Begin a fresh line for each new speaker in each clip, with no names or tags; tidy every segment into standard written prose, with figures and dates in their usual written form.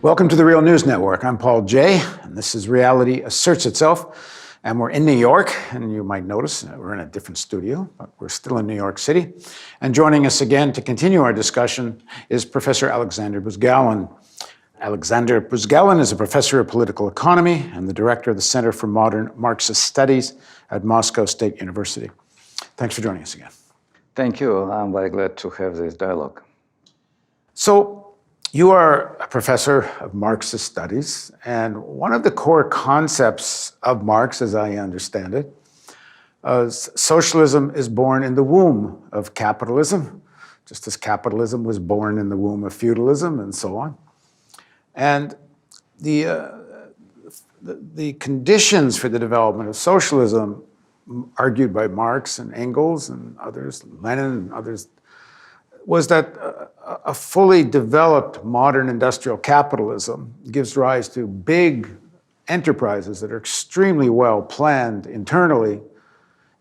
Welcome to the Real News Network. I'm Paul Jay, and this is Reality Asserts Itself. And we're in New York, and you might notice we're in a different studio, but we're still in New York City. And joining us again to continue our discussion is Professor Aleksandr Buzgalin. Aleksandr Buzgalin is a professor of political economy and the director of the Center for Modern Marxist Studies at Moscow State University. Thanks for joining us again.
Thank you. I'm very glad to have this dialogue.
So, you are a professor of Marxist studies, and one of the core concepts of Marx, as I understand it, is socialism is born in the womb of capitalism, just as capitalism was born in the womb of feudalism, and so on. And the conditions for the development of socialism, argued by Marx and Engels and others, Lenin and others, was that a fully developed modern industrial capitalism gives rise to big enterprises that are extremely well planned internally,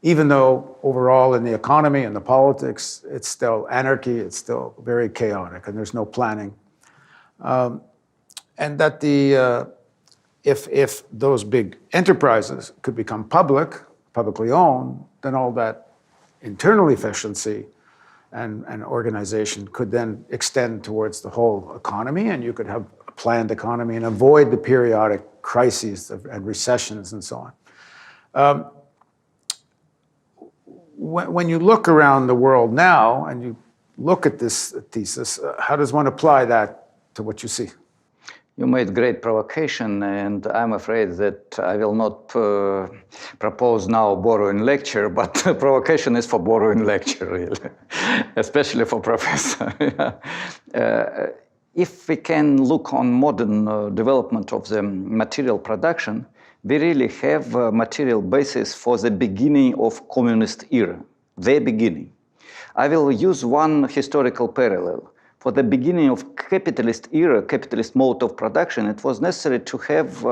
even though overall in the economy and the politics, it's still anarchy, it's still very chaotic, and there's no planning. And that if those big enterprises could become publicly owned, then all that internal efficiency and organization could then extend towards the whole economy, and you could have a planned economy and avoid the periodic crises and recessions and so on. When you look around the world now and you look at this thesis, how does one apply that to what you see?
You made great provocation, and I'm afraid that I will not propose now borrowing lecture, but provocation is for borrowing lecture, really, especially for professor. If we can look on modern development of the material production, we really have a material basis for the beginning of communist era, the beginning. I will use one historical parallel. For the beginning of capitalist era, capitalist mode of production, it was necessary to have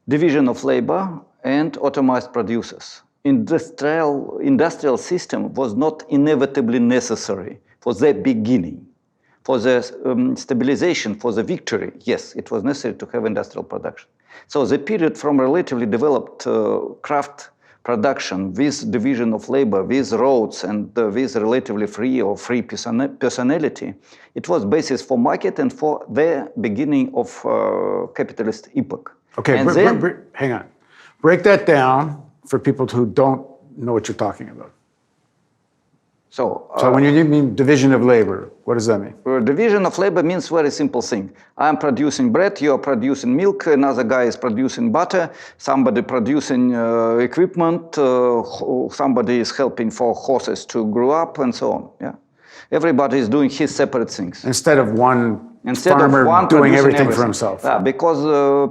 division of labor and automized producers. Industrial system was not inevitably necessary for the beginning. For the stabilization, for the victory, yes, it was necessary to have industrial production. So the period from relatively developed craft production with division of labor, with roads, and with relatively free or free personality, it was basis for market and for the beginning of capitalist epoch.
Okay, hang on. Break that down for people who don't know what you're talking about. So when you mean division of labor, what does that mean?
Division of labor means very simple thing. I'm producing bread, you are producing milk, another guy is producing butter, somebody producing equipment, somebody is helping for horses to grow up, and so on. Yeah, everybody is doing his separate things.
Instead of one farmer doing everything for himself.
Yeah, because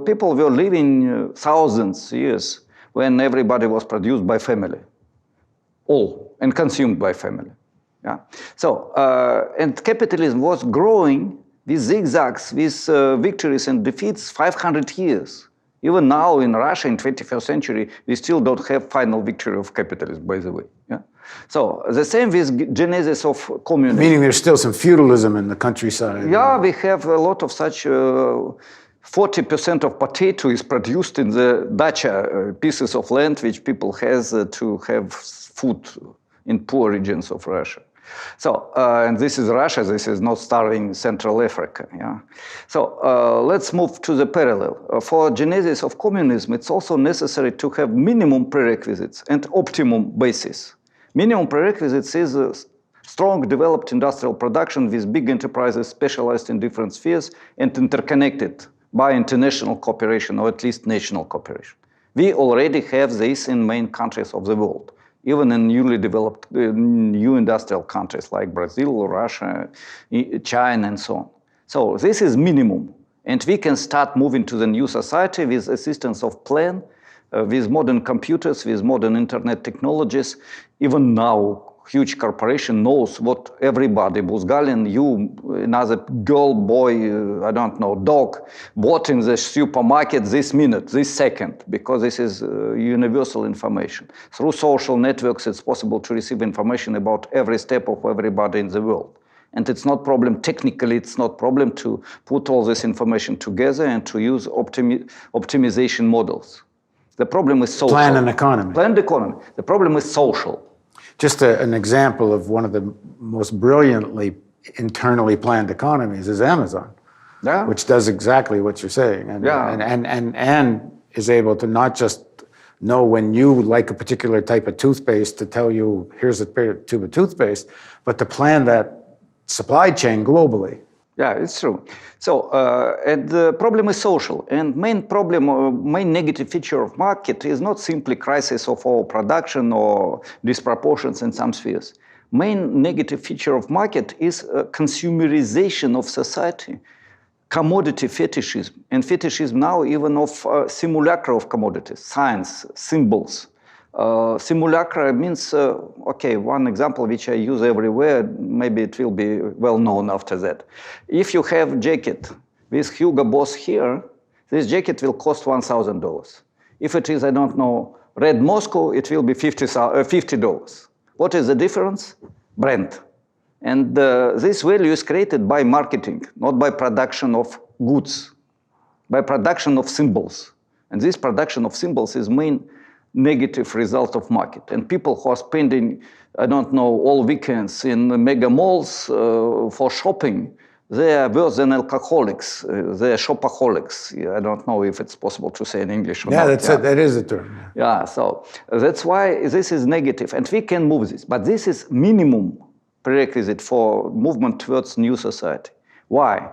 people were living thousands of years when everybody was produced by family. All, and consumed by family. Yeah. So, and capitalism was growing with zigzags, with victories and defeats 500 years. Even now in Russia in 21st century, we still don't have final victory of capitalism, by the way. Yeah. So, the same with genesis of communism.
Meaning there's still some feudalism in the countryside.
Yeah, we have a lot of such 40% of potato is produced in the dacha, pieces of land which people has to have food in poor regions of Russia. So, and this is Russia, this is not starving Central Africa. Yeah. So let's move to the parallel. For genesis of communism, it's also necessary to have minimum prerequisites and optimum basis. Minimum prerequisites is a strong developed industrial production with big enterprises specialized in different spheres and interconnected by international cooperation, or at least national cooperation. We already have this in main countries of the world, even in newly developed new industrial countries like Brazil, Russia, China, and so on. So this is minimum, and we can start moving to the new society with assistance of plan, with modern computers, with modern internet technologies. Even now, huge corporation knows what everybody, Buzgalin, you, another girl, boy, I don't know, dog, bought in the supermarket this minute, this second, because this is universal information. Through social networks, it's possible to receive information about every step of everybody in the world. And it's not problem, technically, it's not problem to put all this information together and to use optimization models. The problem is social.
Plan an economy.
Planned economy. The problem is social.
Just an example of one of the most brilliantly internally planned economies is Amazon, which does exactly what you're saying, and is able to not just know when you like a particular type of toothpaste to tell you here's a tube of toothpaste, but to plan that supply chain globally.
Yeah, it's true. So, and the problem is social. And main problem, main negative feature of market is not simply crisis of our production or disproportions in some spheres. Main negative feature of market is consumerization of society, commodity fetishism, and fetishism now even of simulacra of commodities, science, symbols. Simulacra means, okay, one example which I use everywhere, maybe it will be well known after that. If you have a jacket with Hugo Boss here, this jacket will cost $1,000. If it is, I don't know, Red Moscow, it will be $50. What is the difference? Brand. And this value is created by marketing, not by production of goods, by production of symbols. And this production of symbols is main negative result of market. And people who are spending, I don't know, all weekends in mega malls for shopping, they are worse than alcoholics. They are shopaholics. I don't know if it's possible to say in English or not.
That is a term.
Yeah, so that's why this is negative. And we can move this. But this is minimum prerequisite for movement towards new society. Why?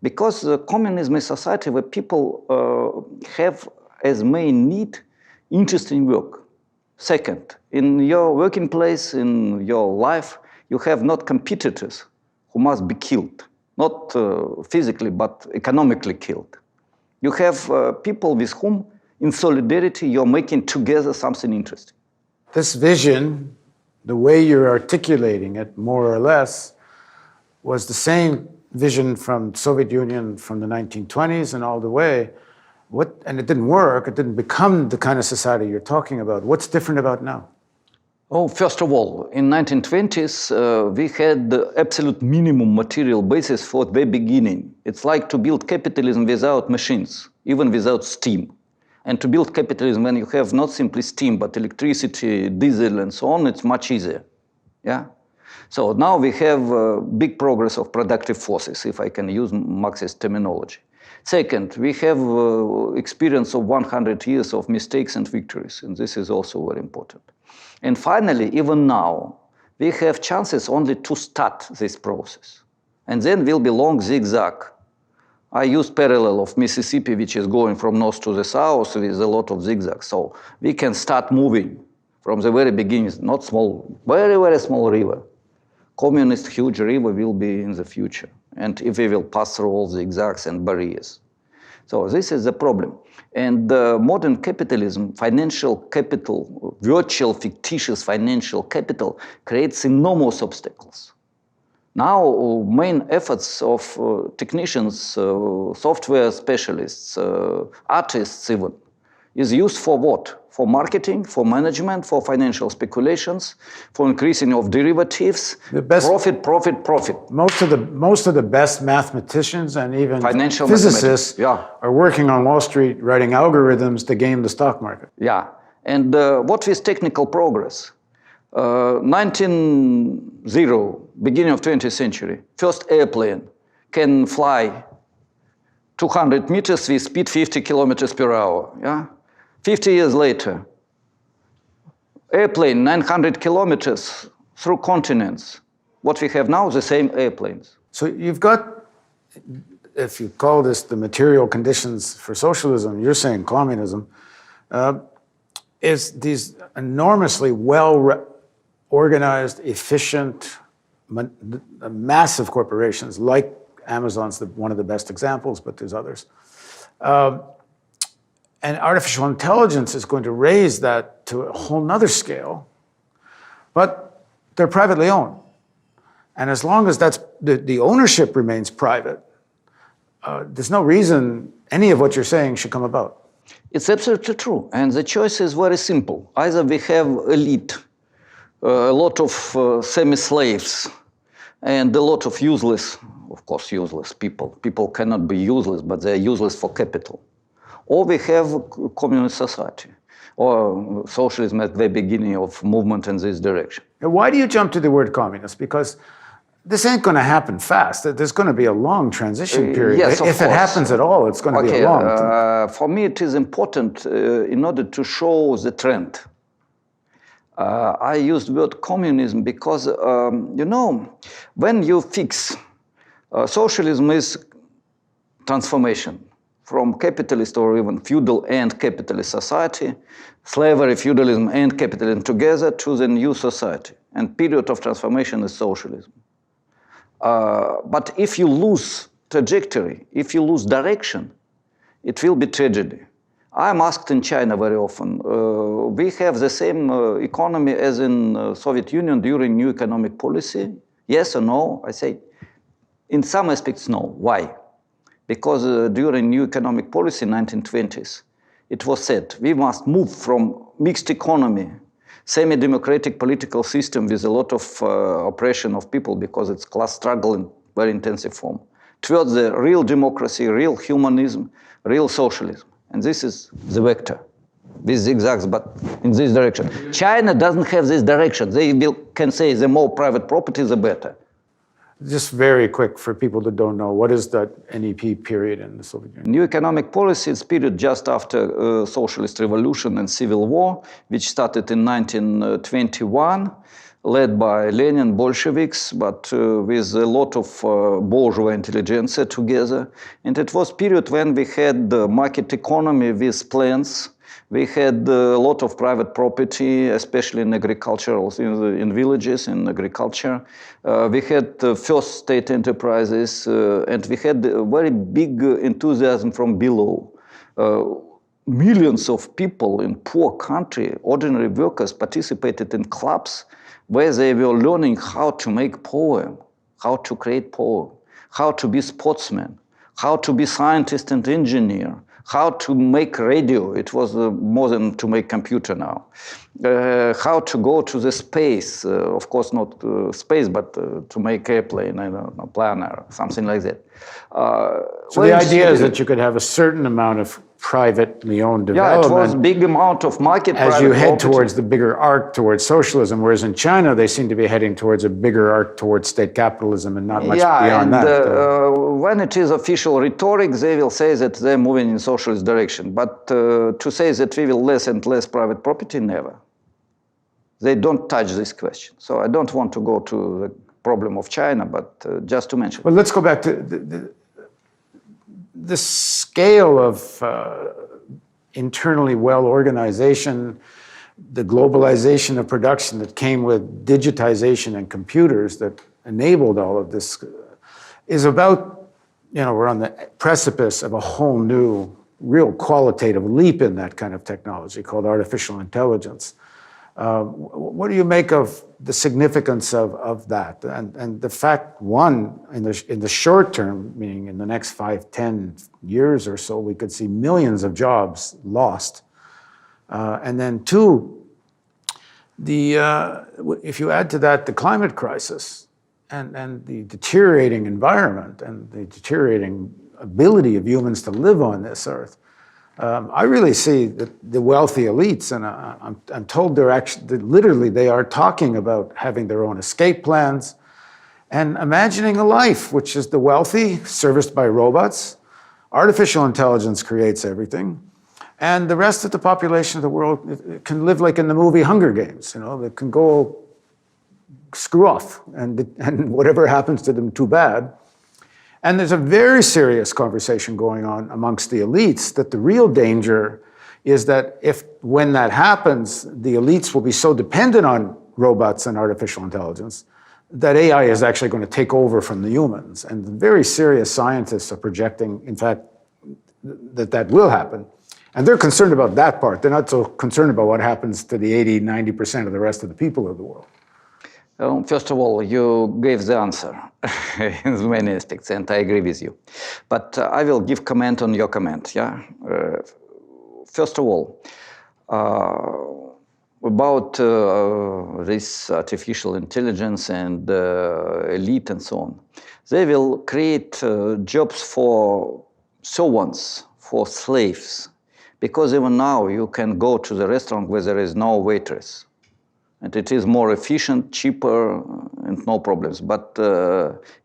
Because communism is a society where people have as main need interesting work. Second, in your working place, in your life, you have not competitors who must be killed, not physically, but economically killed. You have people with whom, in solidarity, you're making together something interesting.
This vision, the way you're articulating it, more or less, was the same vision from Soviet Union from the 1920s and all the way. And it didn't work, it didn't become the kind of society you're talking about. What's different about now?
Oh, first of all, in 1920s, we had the absolute minimum material basis for the beginning. It's like to build capitalism without machines, even without steam. And to build capitalism when you have not simply steam, but electricity, diesel, and so on, it's much easier. Yeah? So now we have big progress of productive forces, if I can use Marxist terminology. Second, we have experience of 100 years of mistakes and victories, and this is also very important. And finally, even now, we have chances only to start this process. And then will be long zigzag. I use parallel of Mississippi, which is going from north to the south with a lot of zigzags. So we can start moving from the very beginning, not small, very, very small river. Communist huge river will be in the future. And if we will pass through all the zigzags and barriers. So this is the problem. And modern capitalism, financial capital, virtual, fictitious financial capital creates enormous obstacles. Now, main efforts of technicians, software specialists, artists even, is used for what? For marketing, for management, for financial speculations, for increasing of derivatives, profit, profit, profit.
Most of the best mathematicians and even
financial
physicists are working on Wall Street writing algorithms to game the stock market.
Yeah, and what is technical progress? 1900, beginning of 20th century, first airplane can fly 200 meters with speed 50 kilometers per hour. Yeah? 50 years later, airplane 900 kilometers through continents. What we have now, the same airplanes.
So you've got, if you call this the material conditions for socialism, you're saying communism, is these enormously well-organized, efficient, massive corporations like Amazon's one of the best examples, but there's others. And artificial intelligence is going to raise that to a whole nother scale, but they're privately owned. And as long as the ownership remains private, there's no reason any of what you're saying should come about.
It's absolutely true. And the choice is very simple. Either we have elite, a lot of semi-slaves, and a lot of useless, of course, useless people. People cannot be useless, but they're useless for capital. Or we have communist society, or socialism at the beginning of movement in this direction.
And why do you jump to the word communist? Because this ain't going to happen fast. There's going to be a long transition period.
Yes, of
if it
course.
happens at all, it's going to be a long.
For me, it is important in order to show the trend. I used the word communism because, you know, when you fix socialism is transformation from capitalist or even feudal and capitalist society, slavery, feudalism, and capitalism together to the new society. And period of transformation is socialism. But if you lose trajectory, if you lose direction, it will be tragedy. I'm asked in China very often, we have the same economy as in Soviet Union during new economic policy? Yes or no? I say, in some aspects, no. Why? Because during new economic policy in 1920s, it was said, we must move from mixed economy, semi-democratic political system with a lot of oppression of people because it's class struggle in very intensive form, towards the real democracy, real humanism, real socialism. And this is the vector, with zigzags, but in this direction. China doesn't have this direction. They can say the more private property, the better.
Just very quick for people that don't know, what is that NEP period in the Soviet Union?
New economic policy is period just after socialist revolution and civil war, which started in 1921, led by Lenin, Bolsheviks, but with a lot of bourgeois intelligentsia together. And it was period when we had the market economy with plants. We had a lot of private property, especially in agriculture, also in villages, in agriculture. We had first state enterprises, and we had a very big enthusiasm from below. Millions of people in poor country, ordinary workers, participated in clubs where they were learning how to make poem, how to create poem, how to be sportsman, how to be scientist and engineer, how to make radio. It was more than to make computer now. How to go to the space, of course not space, but to make airplane, I don't know, planner, something like that.
So the idea is that you could have a certain amount of privately owned development.
Yeah, it was a big amount of market
as you head
property.
towards the bigger arc towards socialism, whereas in China they seem to be heading towards a bigger arc towards state capitalism and not much beyond that.
When it is official rhetoric, they will say that they're moving in socialist direction. But to say that we will less and less private property, never. They don't touch this question. So I don't want to go to the problem of China, but just to mention.
Well, let's go back to the scale of internally well organization, the globalization of production that came with digitization and computers that enabled all of this is about, you know, we're on the precipice of a whole new, real qualitative leap in that kind of technology called artificial intelligence. What do you make of the significance of that? And the fact, one, in the short term, meaning in the next 5, 10 years or so, we could see millions of jobs lost. And then two, if you add to that the climate crisis and the deteriorating environment and the deteriorating ability of humans to live on this earth, I really see the wealthy elites, and I'm told they're actually, literally, they are talking about having their own escape plans and imagining a life which is the wealthy, serviced by robots. Artificial intelligence creates everything. And the rest of the population of the world can live like in the movie Hunger Games, you know, they can go screw off and whatever happens to them, too bad. And there's a very serious conversation going on amongst the elites that the real danger is that when that happens, the elites will be so dependent on robots and artificial intelligence that AI is actually going to take over from the humans. And very serious scientists are projecting, in fact, that will happen. And they're concerned about that part. They're not so concerned about what happens to the 80, 90% of the rest of the people of the world.
First of all, you gave the answer in many aspects, and I agree with you. But I will give comment on your comment. Yeah. First of all, about this artificial intelligence and elite and so on. They will create jobs for servants, for slaves, because even now you can go to the restaurant where there is no waitress. And it is more efficient, cheaper, and no problems. But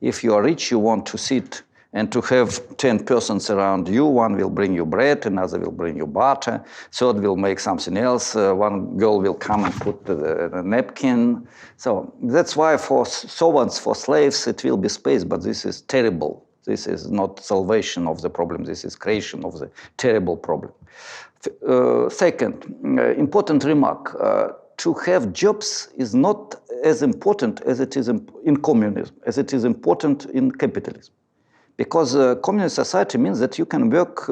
if you are rich, you want to sit and to have 10 persons around you. One will bring you bread, another will bring you butter, third will make something else, one girl will come and put the napkin. So that's why for servants, for slaves, it will be space, but this is terrible. This is not salvation of the problem, this is creation of the terrible problem. Second, important remark, to have jobs is not as important as it is in communism, as it is important in capitalism. Because communist society means that you can work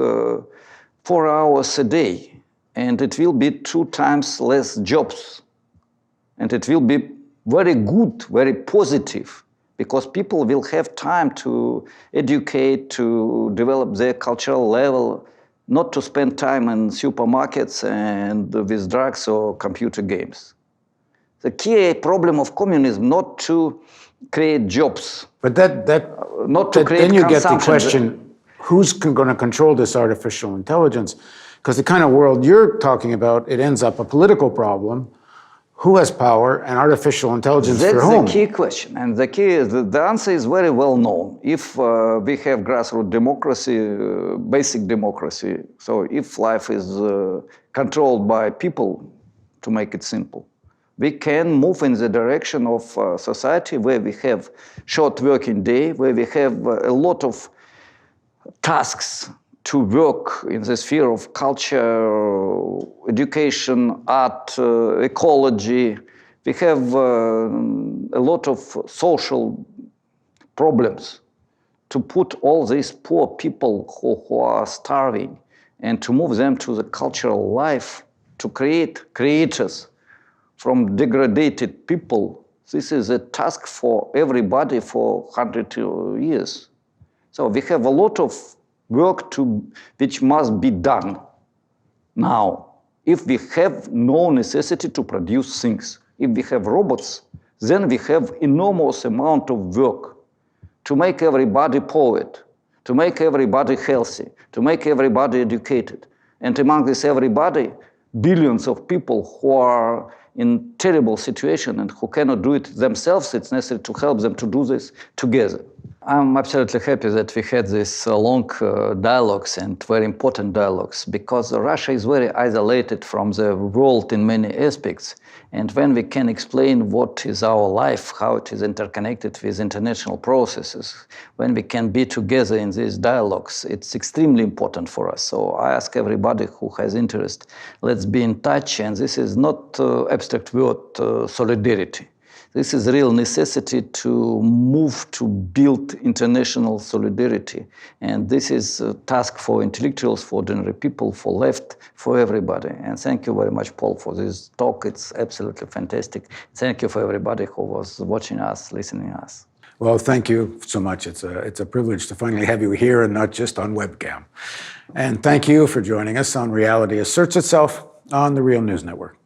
4 hours a day, and it will be 2 times less jobs. And it will be very good, very positive, because people will have time to educate, to develop their cultural level, not to spend time in supermarkets and with drugs or computer games. The key problem of communism, not to create jobs.
But
not to create
then you get the
consumption.
question, who's going to control this artificial intelligence? Because the kind of world you're talking about, it ends up a political problem. Who has power and artificial intelligence for whom?
That's the key question. And the key is, the answer is very well known. If we have grassroots democracy, basic democracy, so if life is controlled by people, to make it simple, we can move in the direction of society where we have short working day, where we have a lot of tasks to work in the sphere of culture, education, art, ecology. We have a lot of social problems to put all these poor people who are starving and to move them to the cultural life, to create creators from degraded people. This is a task for everybody for 100 years. So we have a lot of work which must be done now. If we have no necessity to produce things, if we have robots, then we have enormous amount of work to make everybody poet, to make everybody healthy, to make everybody educated. And among this everybody, billions of people who are in terrible situation and who cannot do it themselves, it's necessary to help them to do this together. I'm absolutely happy that we had these long dialogues and very important dialogues, because Russia is very isolated from the world in many aspects. And when we can explain what is our life, how it is interconnected with international processes, when we can be together in these dialogues, it's extremely important for us. So I ask everybody who has interest, let's be in touch. And this is not abstract word, solidarity. This is a real necessity to move to build international solidarity. And this is a task for intellectuals, for ordinary people, for left, for everybody. And thank you very much, Paul, for this talk. It's absolutely fantastic. Thank you for everybody who was watching us, listening to us.
Well, thank you so much. It's a privilege to finally have you here and not just on webcam. And thank you for joining us on Reality Asserts Itself on the Real News Network.